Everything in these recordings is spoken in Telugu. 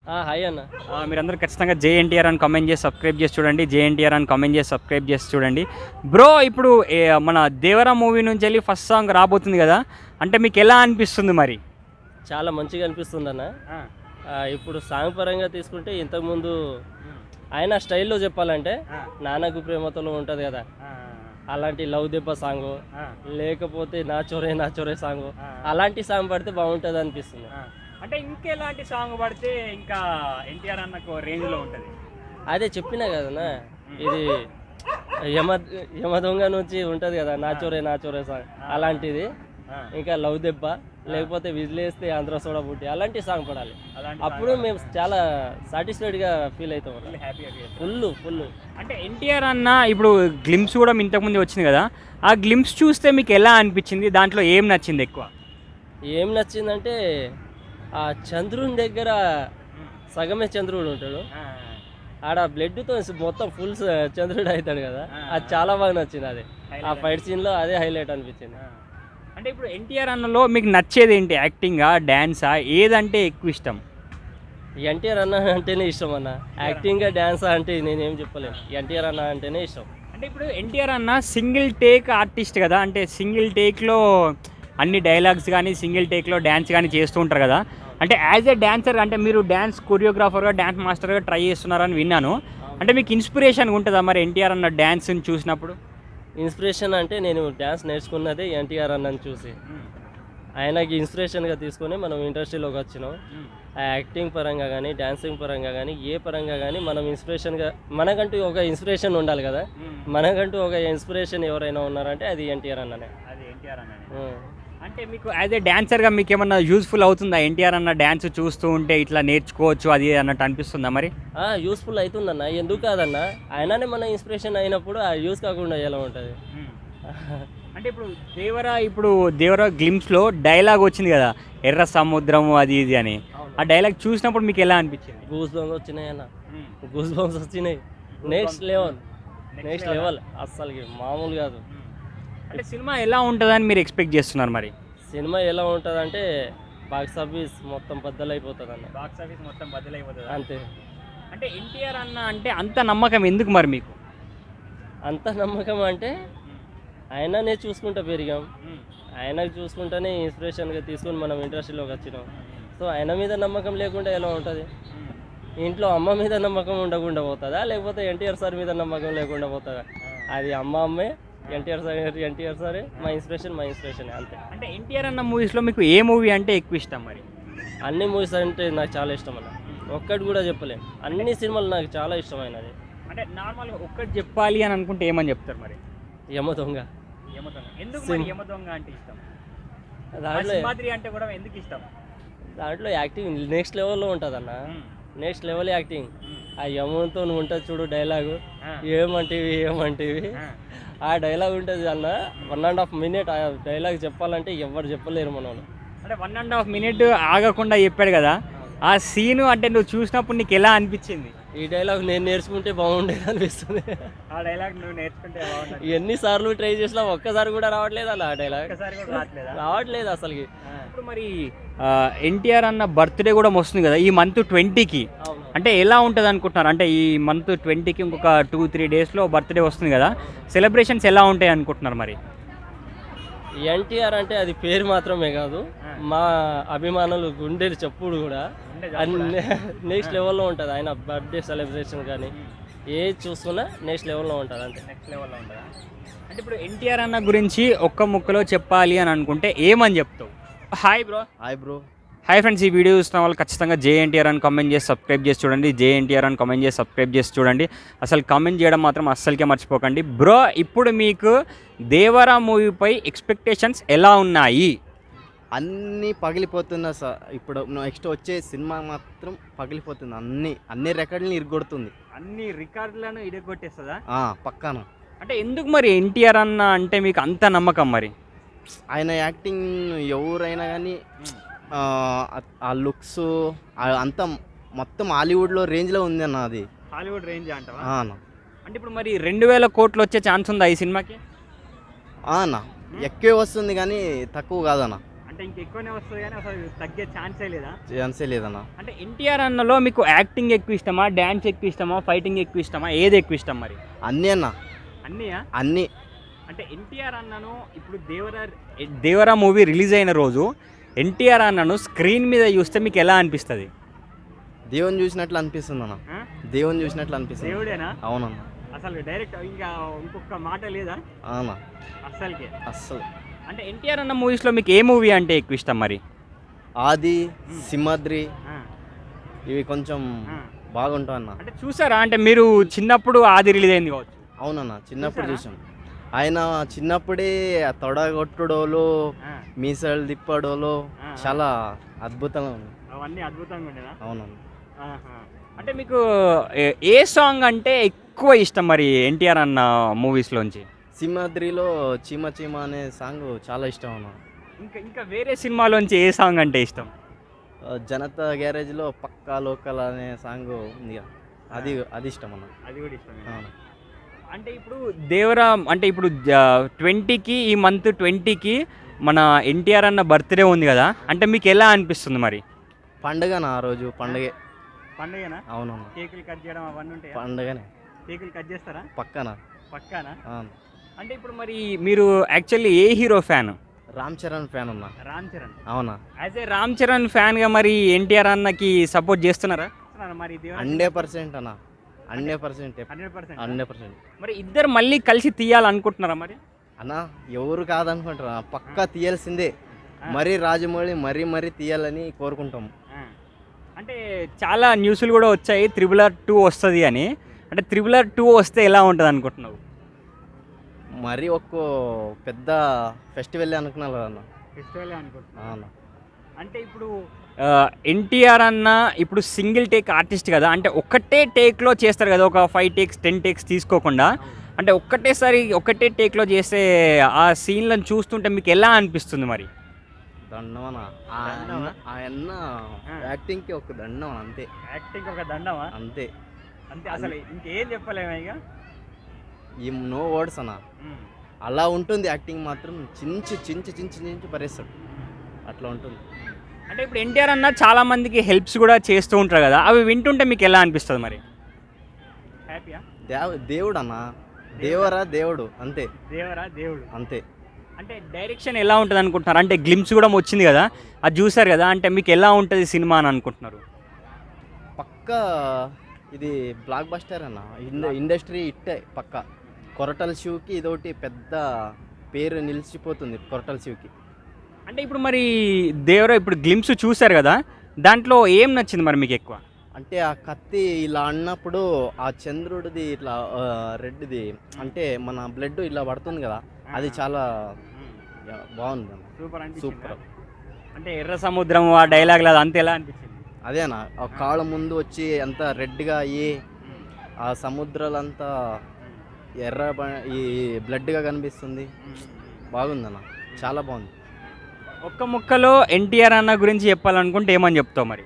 హాయ్ అన్న. మీరందరూ ఖచ్చితంగా జేఎన్టీఆర్ అని కామెంట్ చేసి సబ్స్క్రైబ్ చేసి చూడండి. జేఎన్టీఆర్ అని కామెంట్ చేసి సబ్స్క్రైబ్ చేసి చూడండి. బ్రో ఇప్పుడు మన దేవరా మూవీ నుంచి వెళ్ళి ఫస్ట్ సాంగ్ రాబోతుంది కదా, అంటే మీకు ఎలా అనిపిస్తుంది మరి? చాలా మంచిగా అనిపిస్తుంది అన్న. ఇప్పుడు సాంగ్ పరంగా తీసుకుంటే ఇంతకుముందు ఆయన స్టైల్లో చెప్పాలంటే నాన్నకు ప్రేమతోలో ఉంటుంది కదా, అలాంటి లవ్ దెబ్బ సాంగ్, లేకపోతే నా చోరే సాంగ్, అలాంటి సాంగ్ పడితే బాగుంటుంది అనిపిస్తుంది. అంటే ఇంకెలాంటి సాంగ్ పడితే ఇంకా ఎన్టీఆర్ అన్నకు రేంజ్లో ఉంటుంది? అదే చెప్పినా కదన్నా, ఇది యమ యమ దొంగ నుంచి ఉంటుంది కదా, నా చోరే సాంగ్ అలాంటిది. ఇంకా లవ్ దెబ్బ, లేకపోతే విజిలేస్తే ఆంధ్ర సోడా బుట్టి, అలాంటి సాంగ్ పడాలి. అప్పుడు మేము చాలా సాటిస్ఫైడ్గా ఫీల్ అవుతాం, ఫుల్. అంటే ఎన్టీఆర్ అన్న ఇప్పుడు గ్లిమ్స్ కూడా ఇంతకుముందు వచ్చింది కదా, ఆ గ్లిమ్స్ చూస్తే మీకు ఎలా అనిపించింది? దాంట్లో ఏం నచ్చింది ఎక్కువ? ఏం నచ్చిందంటే ఆ చంద్రుని దగ్గర సగమే చంద్రుడు ఉంటాడు, ఆడ బ్లడ్తో మొత్తం ఫుల్ చంద్రుడు అవుతాడు కదా, అది చాలా బాగా నచ్చింది. అదే ఆ ఫైట్ సీన్లో అదే హైలైట్ అనిపించింది. అంటే ఇప్పుడు ఎన్టీఆర్ అన్నలో మీకు నచ్చేది ఏంటి? యాక్టింగా, డ్యాన్సా, ఏదంటే ఎక్కువ ఇష్టం? ఎన్టీఆర్ అన్న అంటేనే ఇష్టం అన్న. యాక్టింగ్గా, డ్యాన్సా అంటే నేనేం చెప్పలేను, ఎన్టీఆర్ అన్న అంటేనే ఇష్టం. అంటే ఇప్పుడు ఎన్టీఆర్ అన్న సింగిల్ టేక్ ఆర్టిస్ట్ కదా, అంటే సింగిల్ టేక్లో అన్ని డైలాగ్స్ కానీ సింగిల్ టేక్లో డ్యాన్స్ కానీ చేస్తూ ఉంటారు కదా, అంటే యాజ్ ఏ డాన్సర్, అంటే మీరు డ్యాన్స్ కొరియోగ్రాఫర్గా, డ్యాన్స్ మాస్టర్గా ట్రై చేస్తున్నారని విన్నాను. అంటే మీకు ఇన్స్పిరేషన్ ఉంటుందా మరి ఎన్టీఆర్ అన్న డ్యాన్స్ని చూసినప్పుడు? ఇన్స్పిరేషన్ అంటే నేను డ్యాన్స్ నేర్చుకున్నదే ఎన్టీఆర్ అన్నని చూసి, ఆయనకి ఇన్స్పిరేషన్గా తీసుకొని మనం ఇండస్ట్రీలోకి వచ్చినాం. ఆ యాక్టింగ్ పరంగా కానీ, డ్యాన్సింగ్ పరంగా కానీ, ఏ పరంగా కానీ మనం ఇన్స్పిరేషన్గా, మనకంటూ ఒక ఇన్స్పిరేషన్ ఉండాలి కదా, మనకంటూ ఒక ఇన్స్పిరేషన్ ఎవరైనా ఉన్నారంటే అది ఎన్టీఆర్ అన్ననే. అది ఎన్టీఆర్ అన్ననే. అంటే మీకు యాజ్ ఏ డాన్సర్గా మీకు ఏమన్నా యూస్ఫుల్ అవుతుందా ఎన్టీఆర్ అన్న డ్యాన్స్ చూస్తూ ఉంటే, ఇట్లా నేర్చుకోవచ్చు అది అన్నట్టు అనిపిస్తుందా మరి? యూస్ఫుల్ అవుతుందన్న, ఎందుకు కాదన్న, ఆయననే మన ఇన్స్పిరేషన్ అయినప్పుడు ఆ యూస్ కాకుండా ఎలా ఉంటుంది? అంటే ఇప్పుడు దేవరా గ్లిమ్స్లో డైలాగ్ వచ్చింది కదా, ఎర్ర సముద్రం అది ఇది అని, ఆ డైలాగ్ చూసినప్పుడు మీకు ఎలా అనిపించింది? గూస్ బంప్స్ వచ్చినాయి అన్న, గూస్ బంప్స్ వచ్చినాయి. నెక్స్ట్ లెవెల్ అస్సలకి మామూలు కాదు. అంటే సినిమా ఎలా ఉంటుందని మీరు ఎక్స్పెక్ట్ చేస్తున్నారు మరి? సినిమా ఎలా ఉంటుంది అంటే బాక్స్ ఆఫీస్ మొత్తం బద్దలైపోతుంది అన్న. బాక్స్ ఆఫీస్ మొత్తం బద్దలైపోతుంది అంతే. అంటే ఎన్టీఆర్ అన్న అంటే అంత నమ్మకం ఎందుకు మరి మీకు? అంత నమ్మకం అంటే ఆయననే చూసుకుంటా పెరిగాం, ఆయనకు చూసుకుంటేనే ఇన్స్పిరేషన్గా తీసుకొని మనం ఇండస్ట్రీలోకి వచ్చినాం. సో ఆయన మీద నమ్మకం లేకుండా ఎలా ఉంటుంది? ఇంట్లో అమ్మ మీద నమ్మకం ఉండకుండా పోతుందా, లేకపోతే ఎన్టీఆర్ సార్ మీద నమ్మకం లేకుండా పోతుందా? అది అమ్మే, ఎన్టీఆర్ సారే మా ఇన్స్పిరేషన్ అంతే. అంటే ఎన్టీఆర్ అన్న మూవీస్లో మీకు ఏ మూవీ అంటే ఎక్కువ ఇష్టం మరి? అన్ని మూవీస్ అంటే నాకు చాలా ఇష్టం అన్న, ఒక్కటి కూడా చెప్పలేము, అన్ని సినిమాలు నాకు చాలా ఇష్టమైనది. అంటే నార్మల్గా ఒక్కటి చెప్పాలి అని అనుకుంటే ఏమని చెప్తారు మరి? యమ దొంగ. ఎందుకు మరి యమ దొంగ అంటే ఇష్టం? సింహాద్రి అంటే కూడా ఎందుకు ఇష్టం? దాంట్లో యాక్టింగ్ నెక్స్ట్ లెవెల్లో ఉంటుంది అన్న, నెక్స్ట్ లెవెల్ యాక్టింగ్. ఆ యమంతో ఉంటుంది చూడు డైలాగు, ఏమంటివి ఆ డైలాగ్ ఉంటుంది అన్న. 1.5 minute ఆ డైలాగ్ చెప్పాలంటే ఎవరు చెప్పలేరు మనం. అంటే 1.5 minute ఆగకుండా చెప్పాడు కదా, ఆ సీను అంటే నువ్వు చూసినప్పుడు నీకు ఎలా అనిపించింది? ఈ డైలాగ్ నేను నేర్చుకుంటే బాగుండేది అనిపిస్తుంది. ఆ డైలాగ్ నువ్వు నేర్చుకుంటే ఎన్నిసార్లు ట్రై చేసినా ఒక్కసారి కూడా రావట్లేదు అలా, ఆ డైలాగ్ రావట్లేదు అసలుకి. ఇప్పుడు మరి ఎన్టీఆర్ అన్న బర్త్డే కూడా వస్తుంది కదా ఈ మంత్ 20కి, అంటే ఎలా ఉంటుంది అనుకుంటున్నారు? అంటే ఈ మంత్ 20కి ఇంకొక 2-3 daysలో బర్త్డే వస్తుంది కదా, సెలబ్రేషన్స్ ఎలా ఉంటాయి అనుకుంటున్నారు మరి? ఎన్టీఆర్ అంటే అది పేరు మాత్రమే కాదు, మా అభిమానులు గుండెలు చప్పుడు కూడా నెక్స్ట్ లెవెల్లో ఉంటుంది. ఆయన బర్త్డే సెలబ్రేషన్ కానీ ఏది చూసుకున్నా నెక్స్ట్ లెవెల్లో ఉంటుంది, అంతే. నెక్స్ట్ లెవెల్లో ఉంటుంది. అంటే ఇప్పుడు ఎన్టీఆర్ అన్న గురించి ఒక్క ముక్కలో చెప్పాలి అని అనుకుంటే ఏమని చెప్తావు? Hi bro. హాయ్ ఫ్రెండ్స్, ఈ వీడియో చూస్తున్న వాళ్ళు ఖచ్చితంగా జేఎన్టీఆర్ అని కామెంట్ చేసి సబ్స్క్రైబ్ చేసి చూడండి. జేఎన్టీఆర్ అని కామెంట్ చేసి సబ్స్క్రైబ్ చేసి చూడండి. అసలు కామెంట్ చేయడం మాత్రం అస్సలకే మర్చిపోకండి. బ్రో ఇప్పుడు మీకు దేవరా మూవీపై ఎక్స్పెక్టేషన్స్ ఎలా ఉన్నాయి? అన్నీ పగిలిపోతున్నా సార్. ఇప్పుడు నెక్స్ట్ వచ్చే సినిమా మాత్రం పగిలిపోతుంది, అన్ని రికార్డులను ఇరగొడుతుంది. అన్ని రికార్డులను ఇరగొట్టేస్తుందా? పక్కాన. అంటే ఎందుకు మరి ఎన్టీఆర్ అన్న అంటే మీకు అంత నమ్మకం మరి? ఆయన యాక్టింగ్ ఎవరైనా కానీ ఆ లుక్స్ అంతా మొత్తం హాలీవుడ్లో రేంజ్లో ఉంది అన్న. అది హాలీవుడ్ రేంజ్ అంటావా? అంటే ఇప్పుడు మరి 2000 కోట్లు వచ్చే ఛాన్స్ ఉందా ఈ సినిమాకి? అన్న ఎక్కువ వస్తుంది కానీ తక్కువ కాదన్న. అంటే అంటే ఇంకెక్కువనే వస్తుంది కానీ అసలు తగ్గే ఛాన్సే లేదా? ఛాన్సే లేదన్న. అంటే ఎన్టీఆర్ అన్నలో మీకు యాక్టింగ్ ఎక్కువ ఇష్టమా, డ్యాన్స్ ఎక్కువ ఇష్టమా, ఫైటింగ్ ఎక్కువ ఇష్టమా, ఏది ఎక్కువ ఇష్టం మరి? అన్నీ అన్న, అన్నీయా? అన్నీ. అంటే ఎన్టీఆర్ అన్నను ఇప్పుడు దేవరా మూవీ రిలీజ్ అయిన రోజు ఎన్టీఆర్ అన్నను స్క్రీన్ మీద చూస్తే మీకు ఎలా అనిపిస్తుంది? దేవుని చూసినట్లు అనిపిస్తుంది అన్న, దేవుని చూసినట్లు అనిపిస్తుంది. దేవుడేనా? అవునన్న. అసలు డైరెక్ట్ ఇంకా ఇంకొక మాట లేదా అవునా? అస్సలకే అస్సలు. అంటే ఎన్టీఆర్ అన్న మూవీస్లో మీకు ఏ మూవీ అంటే ఎక్కువ ఇష్టం మరి? ఆది, సింహాద్రి ఇవి కొంచెం బాగుంటాయి అన్న. అంటే చూసారా? అంటే మీరు చిన్నప్పుడు ఆది రిలీజ్ అయింది కావచ్చు. అవునన్న, చిన్నప్పుడు చూసాం. ఆయన చిన్నప్పుడే తొడగొట్టుడోలు, మీసాలు తిప్పడోలు చాలా అద్భుతంగా ఉంది. అవన్నీ అద్భుతంగా ఉండేనా? అవునన్న. అంటే మీకు ఏ సాంగ్ అంటే ఎక్కువ ఇష్టం మరి ఎన్టీఆర్ అన్న మూవీస్లోంచి? సింహాద్రిలో చీమ చీమ అనే సాంగ్ చాలా ఇష్టం అన్న. ఇంకా వేరే సినిమాలోంచి ఏ సాంగ్ అంటే ఇష్టం? జనతా గ్యారేజ్లో పక్కా లోకల్ అనే సాంగ్ ఉంది కదా, అది ఇష్టం అన్న. అది కూడా ఇష్టం. అవును. అంటే ఇప్పుడు దేవరా అంటే ఇప్పుడు 20కి ఈ మంత్ 20కి మన ఎన్టీఆర్ అన్న బర్త్డే ఉంది కదా, అంటే మీకు ఎలా అనిపిస్తుంది మరి? పండుగనా ఆ రోజు? పండుగనా? అవునన్న, కేకులు కట్ చేయడం అవన్నీ ఉంటాయి. పండుగనే. కేకులు కట్ చేస్తారా? పక్కన. అవును. అంటే ఇప్పుడు మరి మీరు యాక్చువల్లీ ఏ hero fan? Ram Charan fan ఉన్నా. రామ్ చరణ్? అవునా? యాజ్ ఏ రామ్ చరణ్ ఫ్యాన్గా మరి ఎన్టీఆర్ అన్నకి సపోర్ట్ చేస్తున్నారా మరి? 100% అన్న, 100%. 100%. మరి ఇద్దరు మళ్ళీ కలిసి తీయాలనుకుంటున్నారా మరి? అన్న ఎవరు కాదనుకుంటారా, పక్కా తీయాల్సిందే. మరీ రాజమౌళి మరీ తీయాలని కోరుకుంటాం. అంటే చాలా న్యూస్లు కూడా వచ్చాయి RRR 2 వస్తుంది అని. అంటే RRR 2 వస్తే ఎలా ఉంటుంది అనుకుంటున్నావు? మరీ ఒక్కో పెద్ద ఫెస్టివల్ అనుకున్నారు అన్న. ఫెస్టివల్ అనుకుంటున్నా. అంటే ఇప్పుడు ఎన్టీఆర్ అన్న ఇప్పుడు సింగిల్ టేక్ ఆర్టిస్ట్ కదా, అంటే ఒక్కటే టేక్లో చేస్తారు కదా, ఒక 5 టేక్స్ 10 టేక్స్ తీసుకోకుండా. అంటే ఒక్కటే టేక్లో చేసే ఆ సీన్లను చూస్తుంటే మీకు ఎలా అనిపిస్తుంది మరి? దండమనా ఆయన యాక్టింగ్కి ఒక దండం అంతే. యాక్టింగ్ ఒక దండమా? అంతే. అసలు ఇంకేం చెప్పలేము ఇక. ఈ నో వర్డ్స్ అన్న. అలా ఉంటుంది యాక్టింగ్ మాత్రం. చించి పరేస్తాడు, అట్లా ఉంటుంది. అంటే ఇప్పుడు ఎన్టీఆర్ అన్న చాలా మందికి హెల్ప్స్ కూడా చేస్తూ ఉంటారు కదా, అవి వింటుంటే మీకు ఎలా అనిపిస్తుంది మరి? హ్యాపీయా? దేవుడు అన్న, దేవరా దేవుడు అంతే. దేవరా దేవుడు అంతే. అంటే డైరెక్షన్ ఎలా ఉంటుంది అనుకుంటున్నారు? అంటే గ్లిమ్స్ కూడా వచ్చింది కదా, అది చూసారు కదా, అంటే మీకు ఎలా ఉంటుంది సినిమా అని అనుకుంటున్నారు? పక్కా ఇది బ్లాక్ బస్టర్ అన్న, ఇండస్ట్రీ ఇట్టే పక్కా. కొరటల్ శివ్కి ఇదొకటి పెద్ద పేరు నిలిచిపోతుంది, కొరటల్ శివ్కి. అంటే ఇప్పుడు మరి దేవరా ఇప్పుడు గ్లిమ్స్ చూసారు కదా, దాంట్లో ఏం నచ్చింది మరి మీకు ఎక్కువ? అంటే ఆ కత్తి ఇలా అన్నప్పుడు ఆ చంద్రుడిది ఇట్లా రెడ్ది అంటే మన బ్లడ్ ఇలా పడుతుంది కదా, అది చాలా బాగుంది అన్న. సూపర్. అంటే ఎర్ర సముద్రం ఆ డైలాగ్ అది అంత ఎలా అనిపించింది? అదేనా, ఆ కాళ్ళ ముందు వచ్చి ఎంత రెడ్గా అయ్యి ఆ సముద్రాలంతా ఈ బ్లడ్గా కనిపిస్తుంది. బాగుందన్న, చాలా బాగుంది. ఒక్క ముక్కలో ఎన్టీఆర్ అన్న గురించి చెప్పాలనుకుంటే ఏమని చెప్తావు మరి?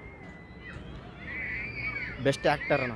బెస్ట్ యాక్టర్ అన్న.